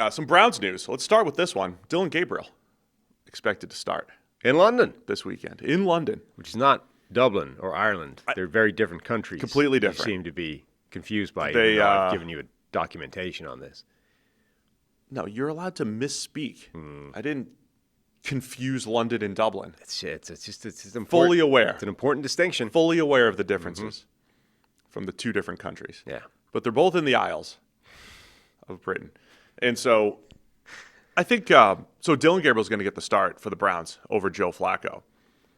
Some Browns news. Let's start with this one. Dillon Gabriel expected to start In London. this weekend. In London. Which is not Dublin or Ireland. They're very different countries. Completely different. You seem to be confused by it, They, even though I've given you a documentation on this. No, you're allowed to misspeak. I didn't confuse London and Dublin. It's important. Fully aware. It's an important distinction. Fully aware of the differences from the two different countries. Yeah. But they're both in the Isles of Britain. And so I think so Dillon Gabriel's going to get the start for the Browns over Joe Flacco.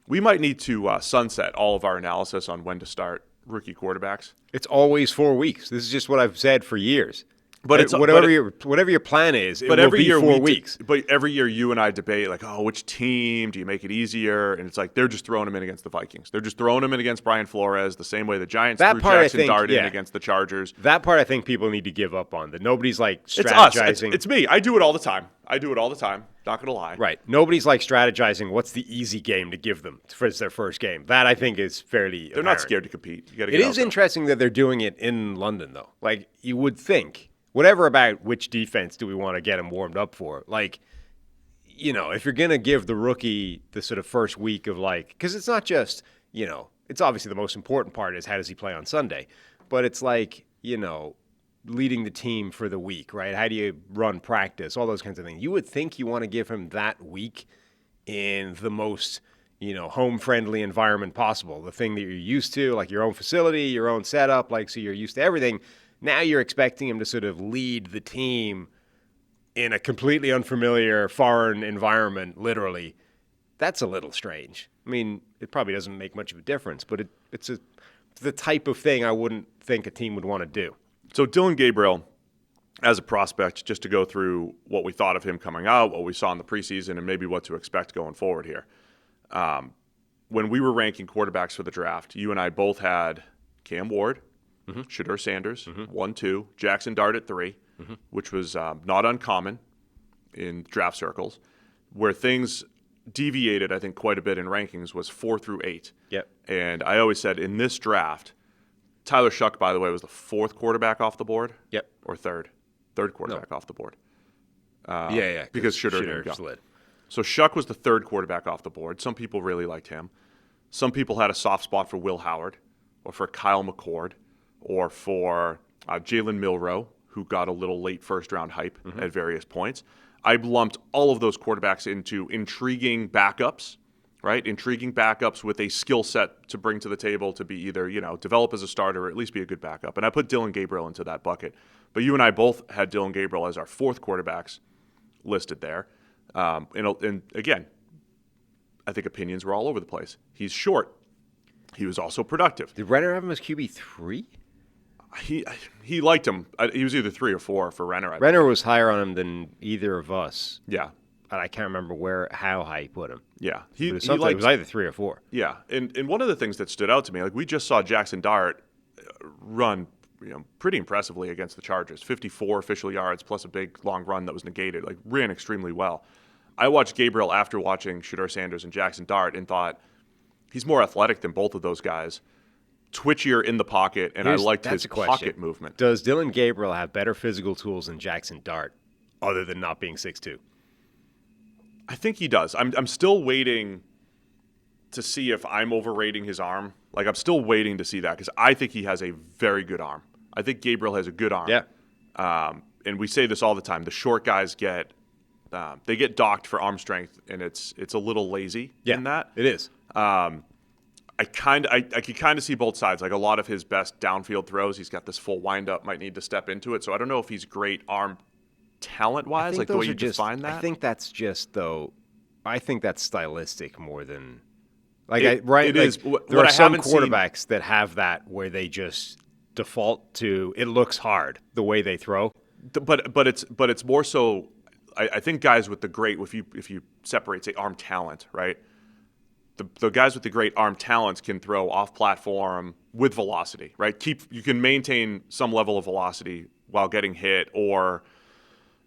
We might need to sunset all of our analysis on when to start rookie quarterbacks. It's always 4 weeks. This is just what I've said for years. But it's whatever your plan is, it will every be year 4 weeks. But every year you and I debate like, oh, which team do you make it easier? And it's like they're just throwing him in against the Vikings. They're just throwing him in against Brian Flores the same way the Giants threw Jackson Dart in against the Chargers. That part I think people need to give up on. That nobody's like It's strategizing. us. It's me. I do it all the time. Not going to lie. Right. Nobody's like strategizing what's the easy game to give them for their first game. That I think is fairly They're apparent. not scared to compete. You gotta It is interesting that they're doing it in London, though. Like, you would think, whatever about which defense do we want to get him warmed up for? Like, you know, if you're going to give the rookie the sort of first week of like, because it's not just, you know, it's obviously the most important part is how does he play on Sunday, but it's like, you know, leading the team for the week, right? How do you run practice? All those kinds of things. You would think you want to give him that week in the most, you know, home-friendly environment possible. The thing that you're used to, like your own facility, your own setup, like so you're used to everything. Now you're expecting him to sort of lead the team in a completely unfamiliar foreign environment, literally. That's a little strange. I mean, it probably doesn't make much of a difference, but it's the type of thing I wouldn't think a team would want to do. So Dillon Gabriel, as a prospect, just to go through what we thought of him coming out, what we saw in the preseason, and maybe what to expect going forward here. When we were ranking quarterbacks for the draft, you and I both had Cam Ward, Shadur Sanders, 1-2, Jackson Dart at 3, which was not uncommon in draft circles. Where things deviated, I think, quite a bit in rankings was 4 through 8. Yep. And I always said in this draft, Tyler Shuck, by the way, was the 4th quarterback off the board. Yep. Or 3rd quarterback off the board. Yeah. Because Shadur didn't go. Slid. So Shuck was the 3rd quarterback off the board. Some people really liked him. Some people had a soft spot for Will Howard or for Kyle McCord or for Jalen Milroe, who got a little late first-round hype at various points. I lumped all of those quarterbacks into intriguing backups, right? Intriguing backups with a skill set to bring to the table to be either, you know, develop as a starter or at least be a good backup. And I put Dillon Gabriel into that bucket. But you and I both had Dillon Gabriel as our 4th quarterbacks listed there. And again, I think opinions were all over the place. He's short. He was also productive. Did Renner have him as QB3? He liked him. He was either 3 or 4 for Renner. Renner was higher on him than either of us. Yeah. And I can't remember how high he put him. Yeah. It was either 3 or 4. Yeah. And one of the things that stood out to me, like we just saw Jackson Dart run, you know, pretty impressively against the Chargers. 54 official yards plus a big long run that was negated. Like ran extremely well. I watched Gabriel after watching Shadur Sanders and Jackson Dart and thought he's more athletic than both of those guys. Twitchier in the pocket, and I liked his pocket movement. Does Dillon Gabriel have better physical tools than Jackson Dart, other than not being 6'2"? I think he does. I'm still waiting to see if I'm overrating his arm. Like, I'm still waiting to see that because I think he has a very good arm. I think Gabriel has a good arm. Yeah. And we say this all the time. The short guys get docked for arm strength, and it's a little lazy in that. It is. I could kind of see both sides. Like a lot of his best downfield throws, he's got this full windup, might need to step into it. So I don't know if he's great arm talent-wise, like the way you define that. I think that's just, though, I think that's stylistic more than – It is. There are some quarterbacks that have that where they just default to it looks hard the way they throw. But it's more so I think guys with the great, if you separate, say, arm talent, right? The guys with the great arm talents can throw off platform with velocity, right? You can maintain some level of velocity while getting hit or,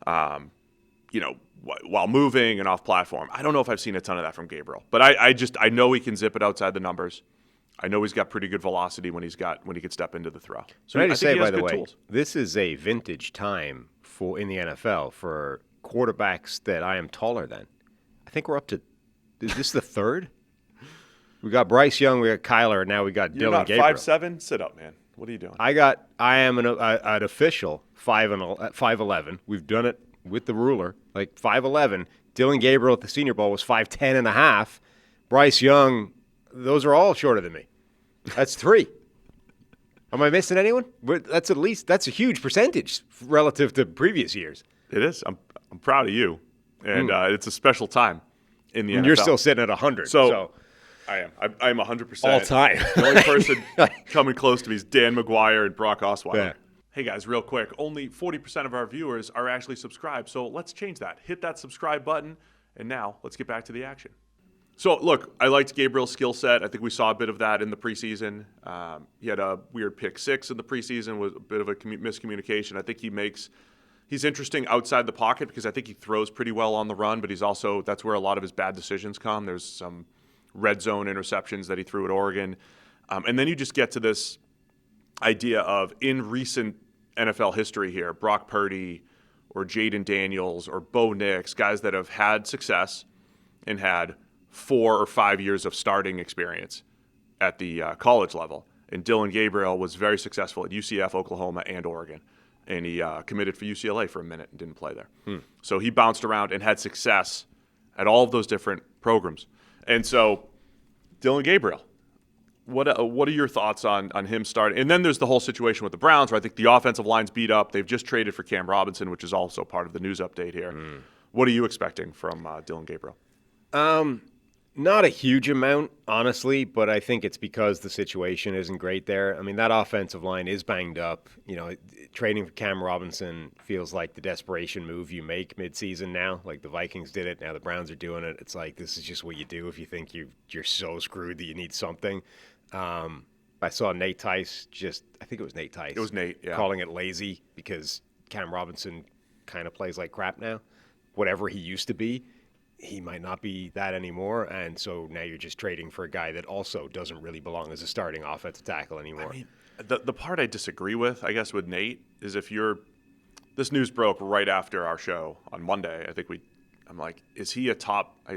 while moving and off platform. I don't know if I've seen a ton of that from Gabriel, but I know he can zip it outside the numbers. I know he's got pretty good velocity when he can step into the throw. So I I just think say, he by has the good way, tools. this is a vintage time in the NFL for quarterbacks that I am taller than. I think we're up to, is this the third? We got Bryce Young, we got Kyler, and now we got You're Dillon not Gabriel. 5'7"? Sit up, man. What are you doing? I am an official 5'11". We've done it with the ruler, like 5'11". Dillon Gabriel at the Senior Bowl was 5'10 and a half. Bryce Young, those are all shorter than me. That's 3. Am I missing anyone? That's a huge percentage relative to previous years. It is. I'm proud of you, and it's a special time in the NFL. And you're still sitting at 100. So I am. I'm 100%. All time. The only person coming close to me is Dan McGuire and Brock Osweiler. Yeah. Hey guys, real quick, only 40% of our viewers are actually subscribed, so let's change that. Hit that subscribe button, and now let's get back to the action. So, look, I liked Gabriel's skill set. I think we saw a bit of that in the preseason. He had a weird pick 6 in the preseason with a bit of a miscommunication. I think he's interesting outside the pocket because I think he throws pretty well on the run, but that's where a lot of his bad decisions come. There's some red zone interceptions that he threw at Oregon. And then you just get to this idea of, in recent NFL history here, Brock Purdy or Jaden Daniels or Bo Nix, guys that have had success and had 4 or 5 years of starting experience at the college level. And Dillon Gabriel was very successful at UCF, Oklahoma, and Oregon. And he committed for UCLA for a minute and didn't play there. So he bounced around and had success at all of those different programs. And so Dillon Gabriel, what are your thoughts on him starting? And then there's the whole situation with the Browns where I think the offensive line's beat up. They've just traded for Cam Robinson, which is also part of the news update here. What are you expecting from Dillon Gabriel? Not a huge amount, honestly, but I think it's because the situation isn't great there. I mean, that offensive line is banged up. You know, trading for Cam Robinson feels like the desperation move you make midseason now. Like the Vikings did it, now the Browns are doing it. It's like this is just what you do if you think you're so screwed that you need something. I saw Nate Tice I think it was Nate Tice. It was Nate, yeah. Calling it lazy because Cam Robinson kind of plays like crap now. Whatever he used to be, he might not be that anymore, and so now you're just trading for a guy that also doesn't really belong as a starting offensive tackle anymore. I mean, the part I disagree with, I guess, with Nate is this news broke right after our show on Monday. I'm like, is he I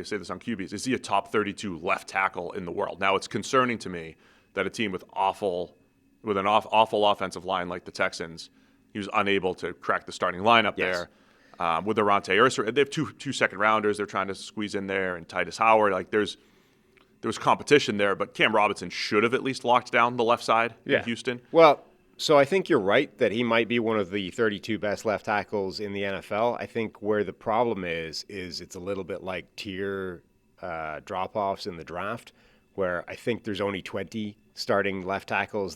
say this on QBs, is he a top 32 left tackle in the world? Now, it's concerning to me that a team with an awful offensive line like the Texans, he was unable to crack the starting lineup there. With Arante Ursa, they have two second-rounders they're trying to squeeze in there, and Titus Howard. Like, there was competition there, but Cam Robinson should have at least locked down the left side in Houston. Well, so I think you're right that he might be one of the 32 best left tackles in the NFL. I think where the problem is it's a little bit like tier drop-offs in the draft, where I think there's only 20 starting left tackles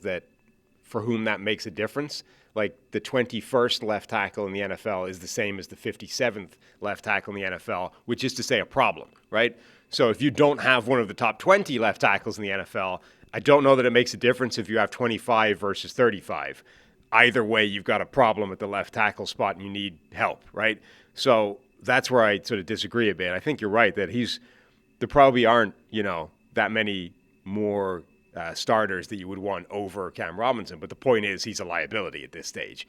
for whom that makes a difference. Like the 21st left tackle in the NFL is the same as the 57th left tackle in the NFL, which is to say a problem, right? So if you don't have one of the top 20 left tackles in the NFL, I don't know that it makes a difference if you have 25 versus 35. Either way, you've got a problem at the left tackle spot and you need help, right? So that's where I sort of disagree a bit. I think you're right that there probably aren't, that many more starters that you would want over Cam Robinson. But the point is he's a liability at this stage.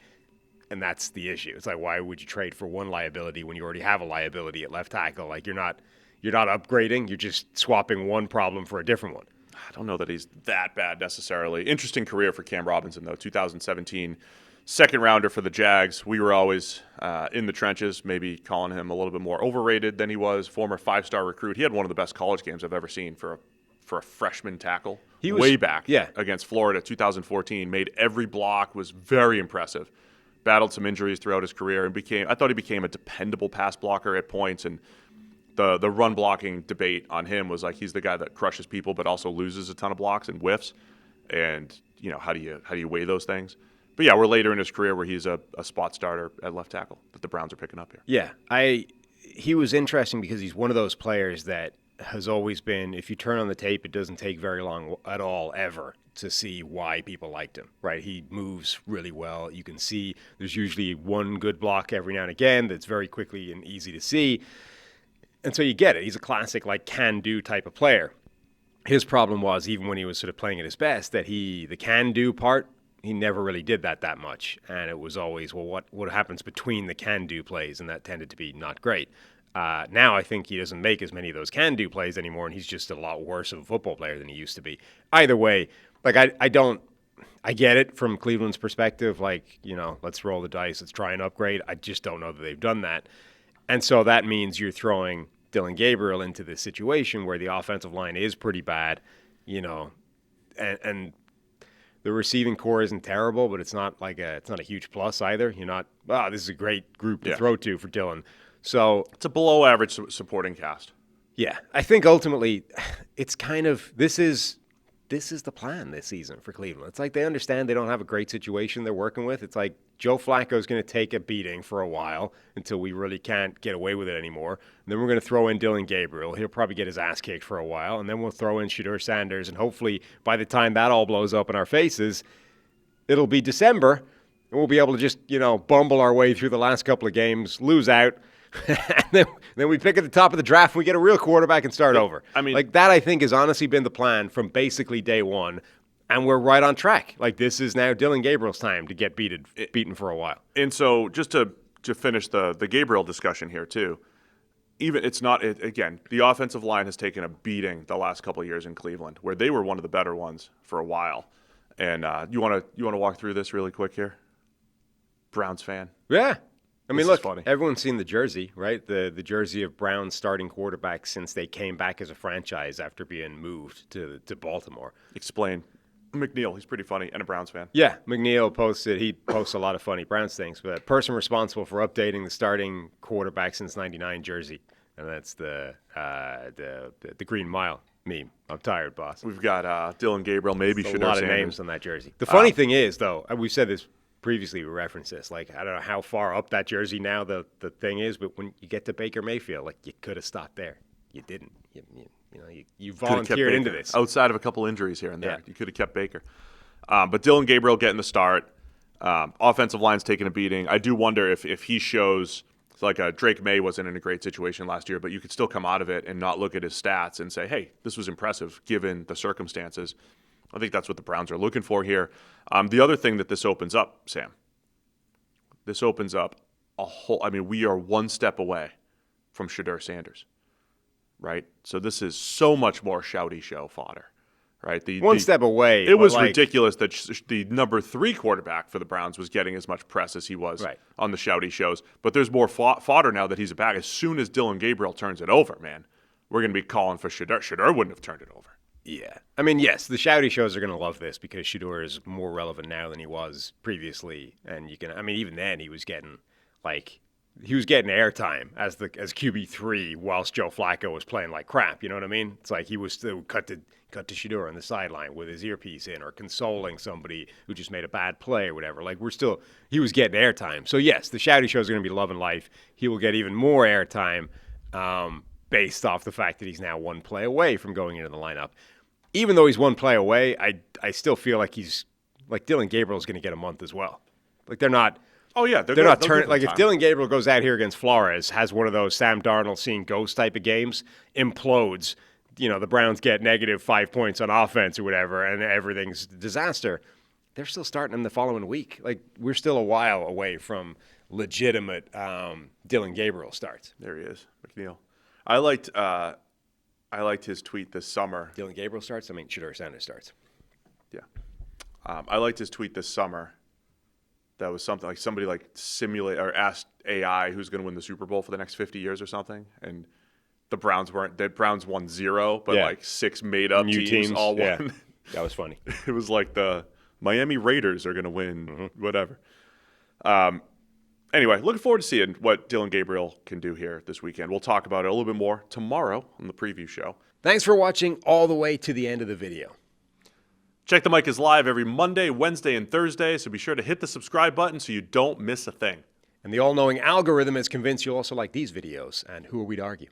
And that's the issue. It's like, why would you trade for one liability when you already have a liability at left tackle? Like you're not upgrading. You're just swapping one problem for a different one. I don't know that he's that bad necessarily. Interesting career for Cam Robinson, though. 2017, second rounder for the Jags. We were always in the trenches, maybe calling him a little bit more overrated than he was. Former 5-star recruit. He had one of the best college games I've ever seen for a freshman tackle. He was way back against Florida, 2014. Made every block, was very impressive. Battled some injuries throughout his career and I thought he became a dependable pass blocker at points. And the run blocking debate on him was like he's the guy that crushes people but also loses a ton of blocks and whiffs. And how do you weigh those things? But yeah, we're later in his career where he's a spot starter at left tackle that the Browns are picking up here. Yeah, he was interesting because he's one of those players that has always been, if you turn on the tape, it doesn't take very long at all ever to see why people liked him, right? He moves really well. You can see there's usually one good block every now and again that's very quickly and easy to see. And so you get it. He's a classic, like, can-do type of player. his problem was, even when he was sort of playing at his best, that the can-do part, he never really did that much. And it was always, well, what happens between the can-do plays? And that tended to be not great. Now I think he doesn't make as many of those can-do plays anymore, and he's just a lot worse of a football player than he used to be. Either way, like I get it from Cleveland's perspective, like, let's roll the dice, let's try and upgrade. I just don't know that they've done that. And so that means you're throwing Dillon Gabriel into this situation where the offensive line is pretty bad, and the receiving core isn't terrible, but it's not a huge plus either. You're not, this is a great group to throw to for Dillon. So it's a below average supporting cast. Yeah, I think ultimately it's kind of this is the plan this season for Cleveland. It's like they understand they don't have a great situation they're working with. It's like Joe Flacco is going to take a beating for a while until we really can't get away with it anymore. And then we're going to throw in Dillon Gabriel. He'll probably get his ass kicked for a while. And then we'll throw in Shadur Sanders. And hopefully by the time that all blows up in our faces, it'll be December. And we'll be able to just, bumble our way through the last couple of games, lose out. And then we pick at the top of the draft and we get a real quarterback and start over. I mean, that I think has honestly been the plan from basically day one. And we're right on track. Like, this is now Dillon Gabriel's time to get beaten for a while. And so just to finish the Gabriel discussion here too, again, the offensive line has taken a beating the last couple of years in Cleveland, where they were one of the better ones for a while. And you want to walk through this really quick here? Browns fan. Yeah. I mean, look, funny. Everyone's seen the jersey, right? The jersey of Brown's starting quarterback since they came back as a franchise after being moved to Baltimore. Explain. McNeil, he's pretty funny and a Browns fan. Yeah, McNeil he posts a lot of funny Browns things, but person responsible for updating the starting quarterback since '99 jersey, and that's the Green Mile meme. I'm tired, boss. We've got Dillon Gabriel, maybe Shadur Sanders. A lot of names on that jersey. The funny thing is, though, we've said this previously, we referenced this, like, I don't know how far up that jersey now the thing is, but when you get to Baker Mayfield, like, you could have stopped there. You didn't. You volunteered into this. Outside of a couple injuries here and there, you could have kept Baker. But Dillon Gabriel getting the start. Offensive line's taking a beating. I do wonder if he shows, like Drake May wasn't in a great situation last year, but you could still come out of it and not look at his stats and say, hey, this was impressive given the circumstances. I think that's what the Browns are looking for here. The other thing that this opens up, Sam, we are one step away from Shadur Sanders, right? So this is so much more shouty show fodder, right? One step away. It was ridiculous that the number 3 quarterback for the Browns was getting as much press as he was on the shouty shows. But there's more fodder now that he's back. As soon as Dillon Gabriel turns it over, man, we're going to be calling for Shadur. Shadur wouldn't have turned it over. Yeah. I mean, yes, the shouty shows are going to love this because Shadur is more relevant now than he was previously. And even then he was getting airtime as QB3 whilst Joe Flacco was playing like crap. You know what I mean? It's like he was still cut to Shadur on the sideline with his earpiece in or consoling somebody who just made a bad play or whatever. Like, he was getting airtime. So, yes, the shouty shows are going to be loving life. He will get even more airtime based off the fact that he's now one play away from going into the lineup. Even though he's one play away, I still feel like Dillon Gabriel is going to get a month as well. Like, they're not. Oh yeah, they're not turning. Like, if Dillon Gabriel goes out here against Flores, has one of those Sam Darnold seeing ghost type of games, implodes, the Browns get negative 5 points on offense or whatever, and everything's a disaster. They're still starting him the following week. Like, we're still a while away from legitimate Dillon Gabriel starts. There he is, McNeil. I liked his tweet this summer. Dillon Gabriel starts? I mean, Shadur Sanders starts. Yeah. I liked his tweet this summer. That was something like somebody simulate or asked AI who's going to win the Super Bowl for the next 50 years or something. And the Browns won 0, but 6 made up new teams all won. Yeah. That was funny. It was like the Miami Raiders are going to win, whatever. Anyway, looking forward to seeing what Dillon Gabriel can do here this weekend. We'll talk about it a little bit more tomorrow on the preview show. Thanks for watching all the way to the end of the video. Check the Mic is live every Monday, Wednesday, and Thursday, so be sure to hit the subscribe button so you don't miss a thing. And the all-knowing algorithm is convinced you'll also like these videos, and who are we to argue?